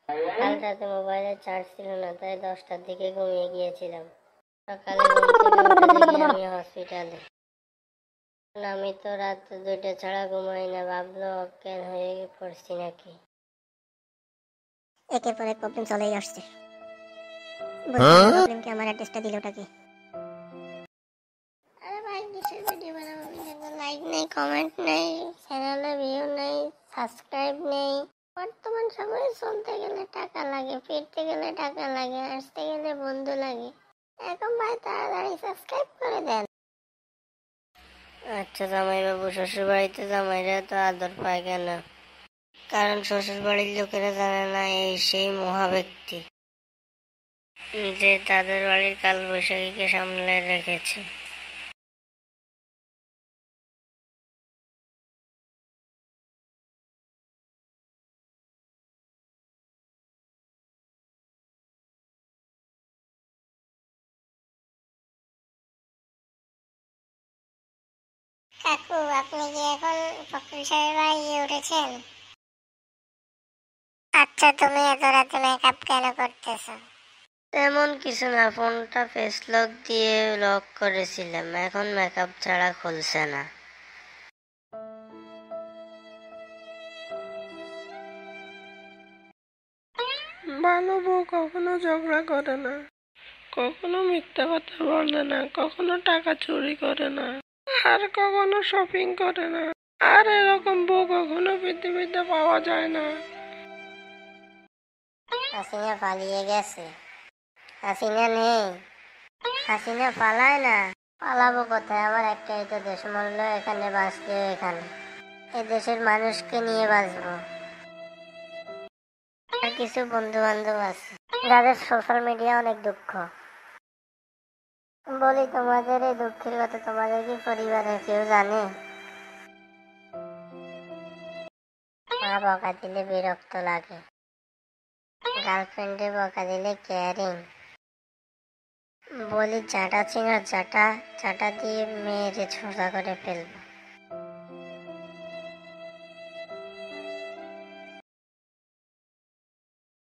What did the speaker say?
কাল রাতে মোবাইলে চার্জ ছিল না, তাই 10টার দিকে ঘুমিয়ে গিয়েছিলাম। সকালে ঘুম থেকে উঠে দেখি আমি হসপিটালে। আমি তো রাত 2টা ছাড়া ঘুমাই না, ভাবলো অজ্ঞান হয়ে পড়ছি নাকি। একের পর এক প্রবলেম চলেই আসছে। প্রবলেমকে আমার অ্যাড্রেসটা দিলটা কি? আরে ভাই, কিসের ভিডিও বানাবো? লাইক নেই, কমেন্ট নেই, চ্যানেলে ভিউ নেই, সাবস্ক্রাইব নেই। বর্তমান সময়ে চলতে গেলে টাকা লাগে, ফিরতে গেলে টাকা লাগে, আসতে গেলে বন্ধু লাগে। এখন ভাই তাড়াতাড়ি সাবস্ক্রাইব করে দেন। আচ্ছা জামাইবাবু, শ্বশুর বাড়িতে জামাইরা তো আদর পায় কেন? কারণ শ্বশুর বাড়ির লোকেরা জানে না এই সেই মহা ব্যক্তি যে তাদের বাড়ির কালবৈশাখীকে সামলে রেখেছে। কাকু, আপনি কি এখন ফকির সাহেবের বাড়ি গিয়ে উঠেছেন? আচ্ছা, তুমি এত রাতে মেকআপ কেন করতেছো? তেমন কিছু না, ফোনটা ফেস লক দিয়ে লক করেছিলাম, এখন মেকআপ ছাড়া খুলছে না। ভালো বউ কখনো ঝগড়া করে না, কখনো মিথ্যা কথা বলে না, কখনো টাকা চুরি করে না, আর কখনো শপিং করে না। আর এরকম বউ কখনো পৃথিবীতে পাওয়া যায় না। হাসিনা পালিয়ে গেছে। হাসিনা নেই। হাসিনা পালায় না। পালাবো কোথায়? আমার একটাই তো দেশ, মরলো এখানে, বাঁচলেও এখানে। এই দেশের মানুষকে নিয়ে বাঁচবো। আর কিছু বন্ধু বান্ধব আছে যাদের সোশ্যাল মিডিয়া অনেক দুঃখ। বলি, তোমাদের এই দুঃখের কথা তোমাদের কি পরিবারের কেউ জানে? মা বকা দিলে বিরক্ত লাগে, গার্লফ্রেন্ডে বকা দিলে কেয়ারিং। বলি, চাটা চিনার চাটা, চাটা দিয়ে মেয়েরে ছোড়া করে ফেলবো।